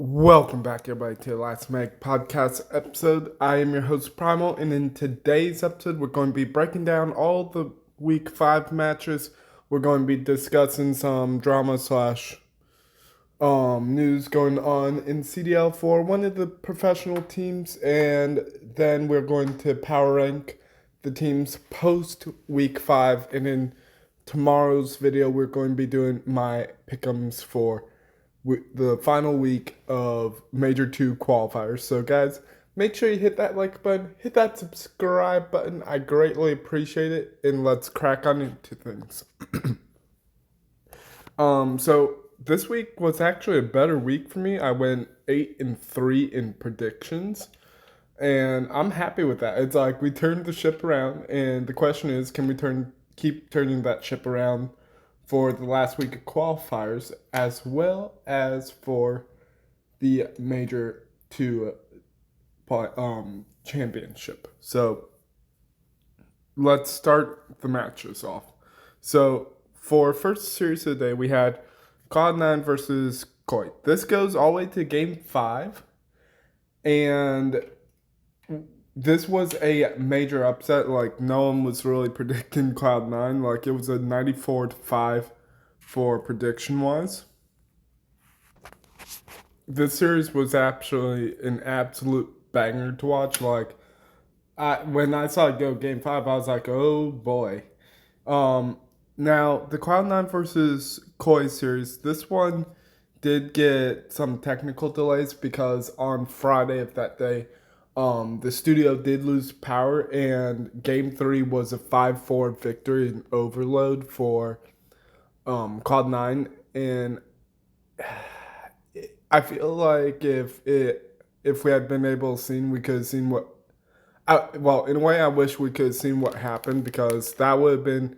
Welcome back, everybody, to the Last Mag podcast episode. I am your host, Primal, and in today's episode, we're going to be breaking down all the Week 5 matches. We're going to be discussing some drama slash news going on in CDL for one of the professional teams, and then we're going to power rank the teams post Week 5, and in tomorrow's video, we're going to be doing my pick'ems for the final week of Major 2 qualifiers. So, guys, make sure you hit that like button, hit that subscribe button. I greatly appreciate it, and let's crack on into things. So this week was actually a better week for me. I went 8-3 in predictions, and I'm happy with that. It's like we turned the ship around, and the question is, can we keep turning that ship around for the last week of qualifiers, as well as for the Major 2 championship. So let's start the matches off. So for first series of the day, we had Cloud9 versus Koi. This goes all the way to Game 5, and this was a major upset. Like, no one was really predicting Cloud9. Like, it was a 94-5 for prediction-wise. This series was actually an absolute banger to watch. Like, when I saw it go Game 5, I was like, oh boy. Now, the Cloud9 versus Koi series, this one did get some technical delays because on Friday of that day, the studio did lose power, and Game 3 was a 5-4 victory in overload for Cloud9. And I feel like if we had been able to see, we could have seen what. Well, in a way, I wish we could have seen what happened, because that would have been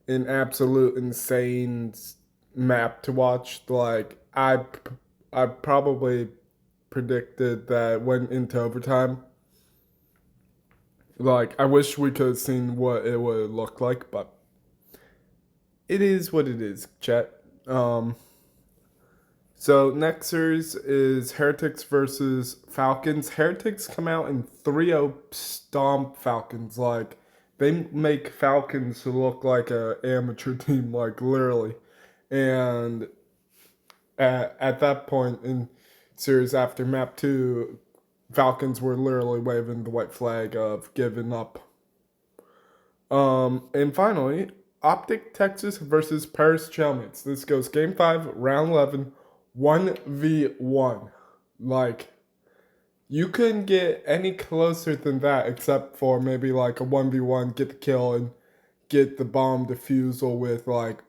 an absolute insane map to watch. Like, I probably predicted that went into overtime. Like, I wish we could have seen what it would look like, but it is what it is, chat. So next series is Heretics versus Falcons. Heretics come out in 3-0 stomp Falcons. Like, they make Falcons look like a amateur team, like, literally. And at that point in series after map 2, Falcons were literally waving the white flag of giving up. And finally, OpTic Texas versus Paris Chalmets. This goes Game 5, Round 11, 1v1. Like, you couldn't get any closer than that, except for maybe like a 1v1, get the kill and get the bomb defusal with like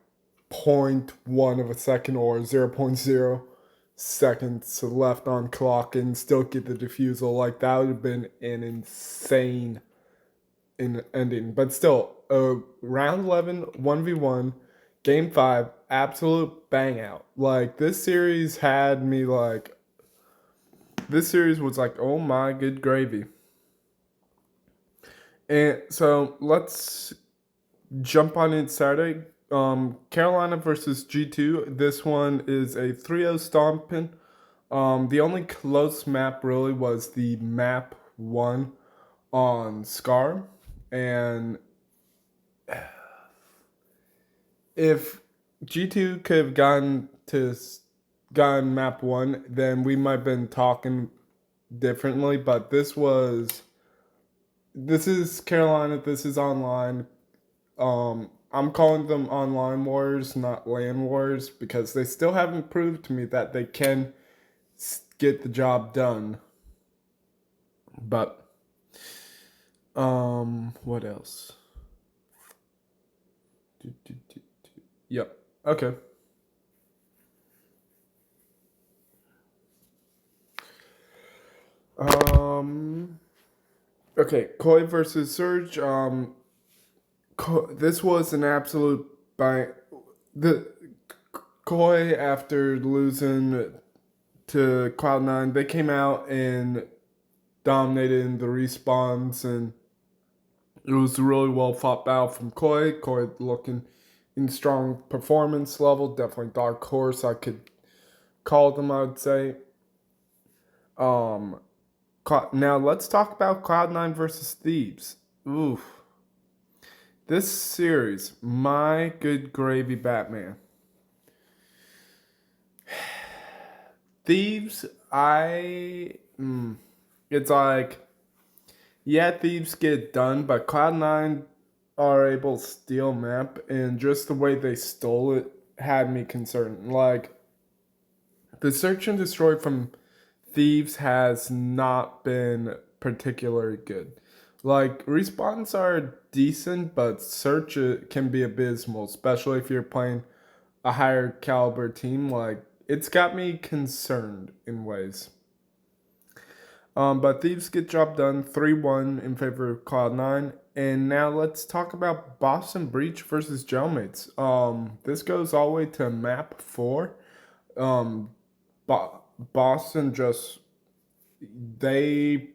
0.1 of a second or 0.0 seconds left on clock and still get the defusal. Like, that would have been an insane ending. But still, round 11, 1v1, Game 5, absolute bang out. Like, this series had me like, this series was like, oh my good gravy. And so let's jump on in Saturday. Carolina versus G2. This one is a 3-0 stomping. The only close map really was the map 1 on Scar. And if G2 could have gotten map 1, then we might have been talking differently. But this is Carolina. This is online. I'm calling them online wars, not LAN wars, because they still haven't proved to me that they can get the job done. But what else? Yep. Okay. Okay, Koi versus Surge. This was an absolute bang. The Koi, after losing to Cloud9, they came out and dominated in the respawns, and it was a really well fought battle from Koi. Koi looking in strong performance level, definitely dark horse, I could call them, I would say. Um, Now let's talk about Cloud9 versus Thieves. Oof. This series, my good gravy Batman. Thieves, it's like, yeah, Thieves get done, but Cloud9 are able to steal map, and just the way they stole it had me concerned. Like, the search and destroy from Thieves has not been particularly good. Like, respawns are decent, but search can be abysmal, especially if you're playing a higher caliber team. Like, it's got me concerned in ways. But Thieves get job done 3-1 in favor of Cloud9. And now let's talk about Boston Breach versus Jailmates. This goes all the way to map 4. Um, Boston just they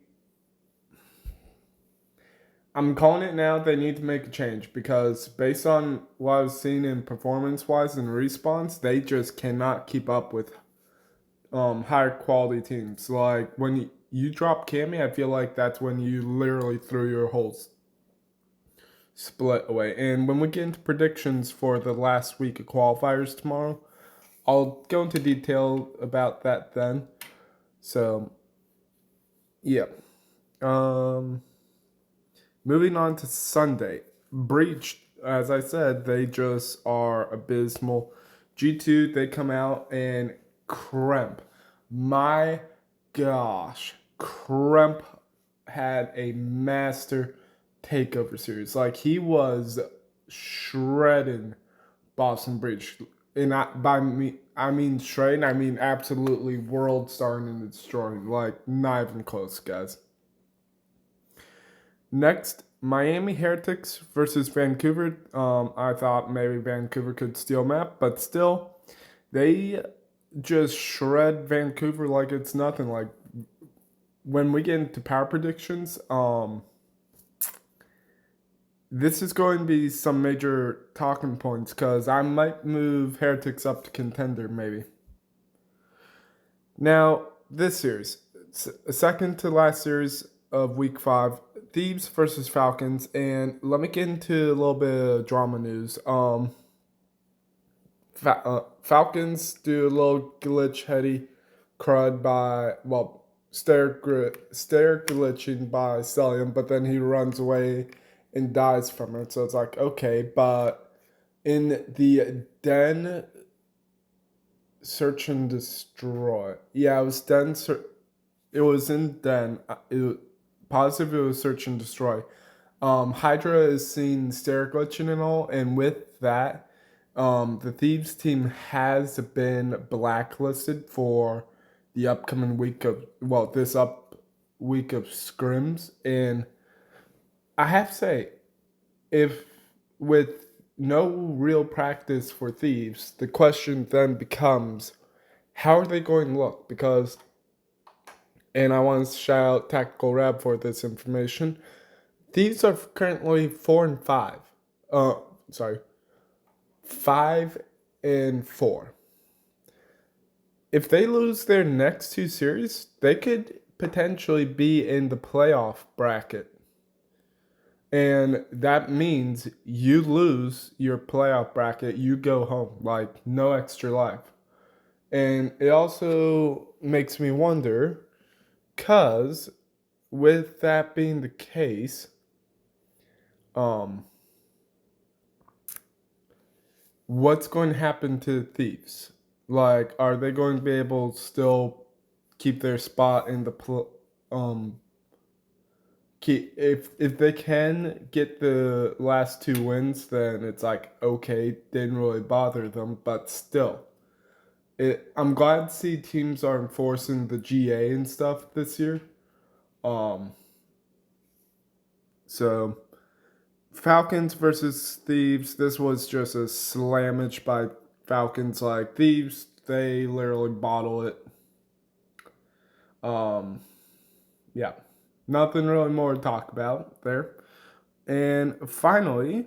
I'm calling it now. They need to make a change because based on what I've seen in performance wise and respawns, they just cannot keep up with higher quality teams. Like when you drop Cammy, I feel like that's when you literally threw your whole split away. And when we get into predictions for the last week of qualifiers tomorrow, I'll go into detail about that then. So yeah. Moving on to Sunday. Breach, as I said, they just are abysmal. G2, they come out and Kremp. My gosh. Kremp had a master takeover series. Like, he was shredding Boston Breach. And I mean shredding, I mean absolutely world starting and destroying. Like, not even close, guys. Next, Miami Heretics versus Vancouver. I thought maybe Vancouver could steal map, but still, they just shred Vancouver like it's nothing. Like when we get into power predictions, this is going to be some major talking points because I might move Heretics up to contender maybe. Now, this series, second to last series of week 5, Thieves versus Falcons, and let me get into a little bit of drama news. Falcons do a little glitch heady crud by stair glitching by Stellium, but then he runs away and dies from it. So it's like okay, but in the den search and destroy, yeah, it was den. It was in den. Positive it was search and destroy. Hydra is seen stair glitching and all, and with that, the Thieves team has been blacklisted for the upcoming week of this week of scrims, and I have to say, if with no real practice for Thieves, the question then becomes, how are they going to look? Because, and I want to shout out Tactical Rab for this information. Thieves are currently 4-5. Sorry, 5-4. If they lose their next 2 series, they could potentially be in the playoff bracket. And that means you lose your playoff bracket, you go home, like no extra life. And it also makes me wonder, because with that being the case, what's going to happen to Thieves? Like, are they going to be able to still keep their spot in the if they can get the last 2 wins, then it's like okay, didn't really bother them, but still, I'm glad to see teams are enforcing the GA and stuff this year. So Falcons versus Thieves. This was just a slammage by Falcons. Like Thieves, they literally bottle it. Yeah, nothing really more to talk about there. And finally,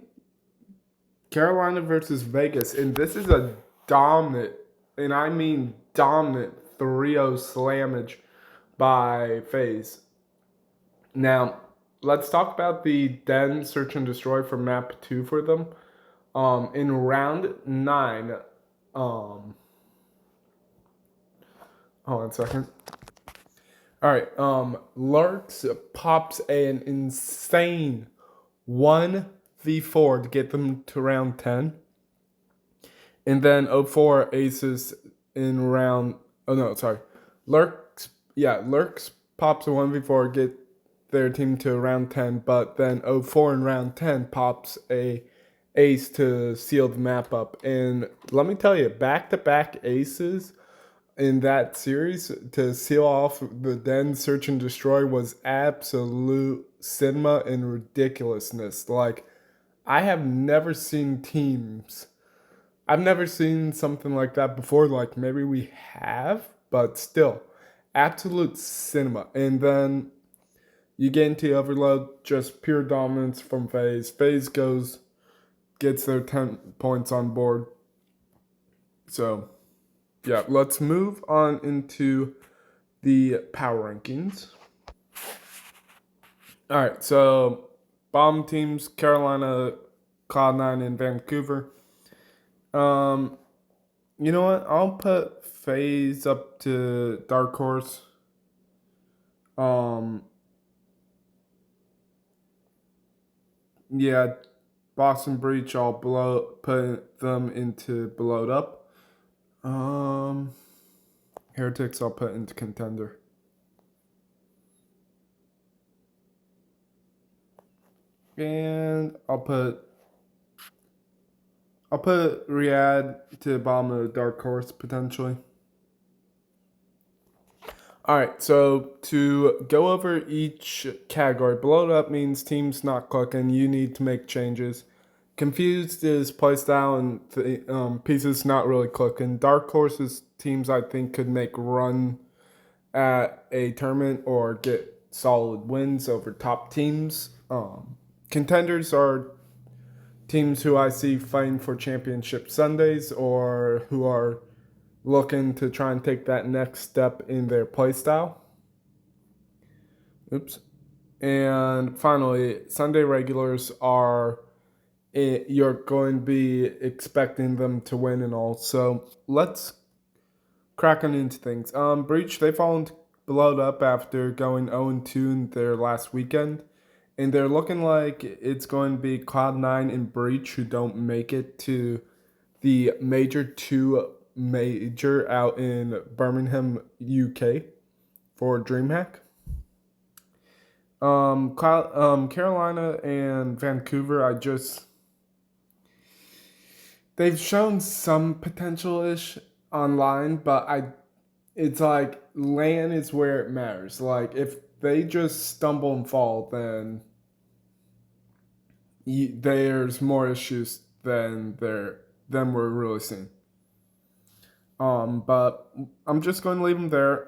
Carolina versus Vegas, and this is a dominant, and I mean dominant 3-0 slammage by phase. Now, let's talk about the Den Search and Destroy for map 2 for them. In round 9, hold on a second. All right, Lurks pops an insane 1v4 to get them to round 10. And then 04 aces in round, Lurks pops a 1v4, get their team to round 10, but then 04 in round 10 pops a ace to seal the map up. And let me tell you, back-to-back aces in that series to seal off the Den Search and Destroy was absolute cinema and ridiculousness. Like, I have never seen teams. I've never seen something like that before. Like, maybe we have, but still, absolute cinema. And then you get into Overload, just pure dominance from FaZe. FaZe gets their 10 points on board. So, yeah, let's move on into the power rankings. All right, so bomb teams: Carolina, Cloud9, and Vancouver. You know what? I'll put FaZe up to Dark Horse. Yeah, Boston Breach. I'll put them into Blowed Up. Heretics. I'll put into Contender. And I'll put Riyadh to bomb a Dark Horse potentially. All right, so to go over each category, Blowed Up means teams not clicking. You need to make changes. Confused is playstyle and pieces not really clicking. Dark Horses teams I think could make run at a tournament or get solid wins over top teams. Contenders are teams who I see fighting for championship Sundays or who are looking to try and take that next step in their playstyle. And finally, Sunday regulars are you're going to be expecting them to win and all. So let's crack on into things. Breach, they fall Blowed Up after going 0-2 in their last weekend. And they're looking like it's going to be Cloud9 and Breach who don't make it to the Major 2 major out in Birmingham, UK for DreamHack. Carolina and Vancouver, they've shown some potential-ish online, but it's like LAN is where it matters. Like, if they just stumble and fall, then there's more issues than we're really seeing. But I'm just going to leave them there.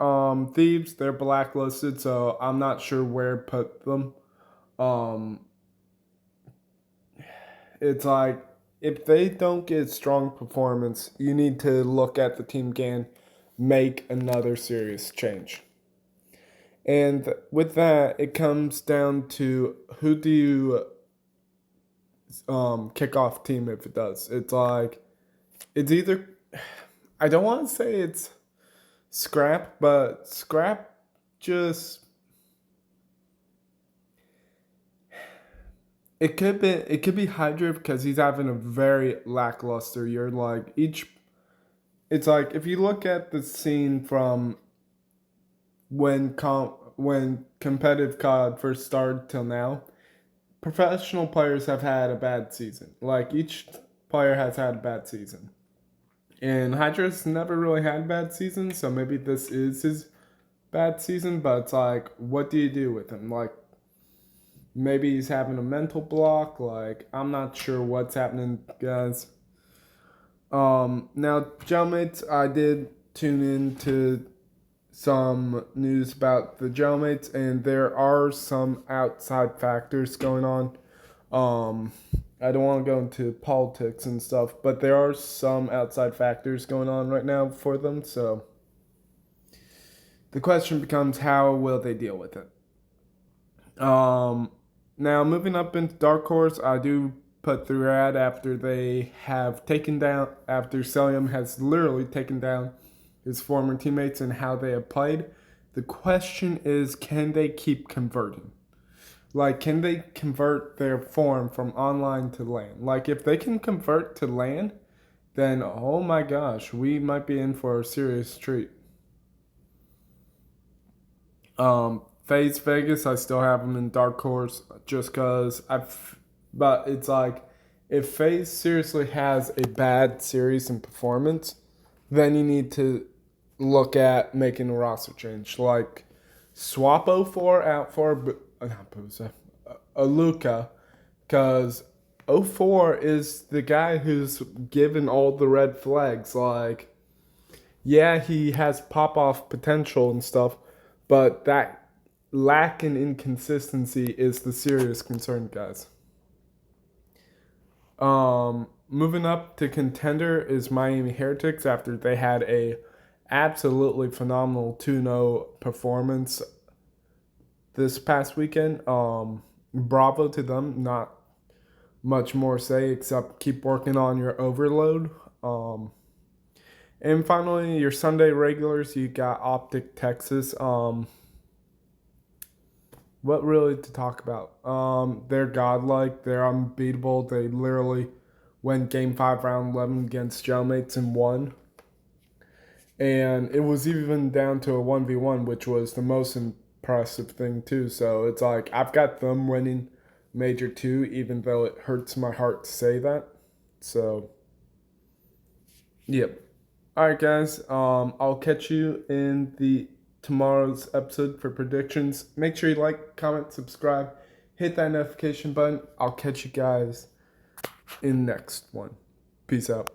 Thieves, they're blacklisted, so I'm not sure where to put them. It's like, if they don't get strong performance, you need to look at the team can make another serious change. And with that, it comes down to who do you kick off team if it does. It's like, it's either, I don't want to say it's Scrap, but Scrap just, it could be Hydra because he's having a very lackluster year. Like it's like if you look at the scene from when competitive COD first started till now, professional players have had a bad season. Like each player has had a bad season. And Hydra's never really had a bad season, so maybe this is his bad season, but it's like, what do you do with him? Like, maybe he's having a mental block. Like, I'm not sure what's happening, guys. Now, jailmates, I did tune in to some news about the jailmates, and there are some outside factors going on. I don't want to go into politics and stuff, but there are some outside factors going on right now for them. So the question becomes, how will they deal with it? Now moving up into Dark Horse, I do put the red after they have taken down, after Celium has literally taken down his former teammates and how they have played. The question is, can they keep converting? Like, can they convert their form from online to LAN? Like, if they can convert to LAN, then oh my gosh, we might be in for a serious treat. FaZe Vegas, I still have them in Dark Horse just because but it's like, if FaZe seriously has a bad series and performance, then you need to look at making a roster change. Like, swap 04 out for not Booza, Aluka, because 04 is the guy who's given all the red flags. Like, yeah, he has pop off potential and stuff, but that lack in inconsistency is the serious concern, guys. Moving up to contender is Miami Heretics after they had a absolutely phenomenal 2-0 performance this past weekend. Bravo to them. Not much more to say except keep working on your overload. And finally, your Sunday regulars, you got OpTic Texas. What really to talk about? They're godlike. They're unbeatable. They literally went Game 5, Round 11 against jailmates and won. And it was even down to a 1v1, which was the most impressive thing too. So it's like, I've got them winning Major 2, even though it hurts my heart to say that. So, yep. All right, guys. I'll catch you in the tomorrow's episode for predictions. Make sure you like, comment, subscribe, hit that notification button. I'll catch you guys in the next one. Peace out.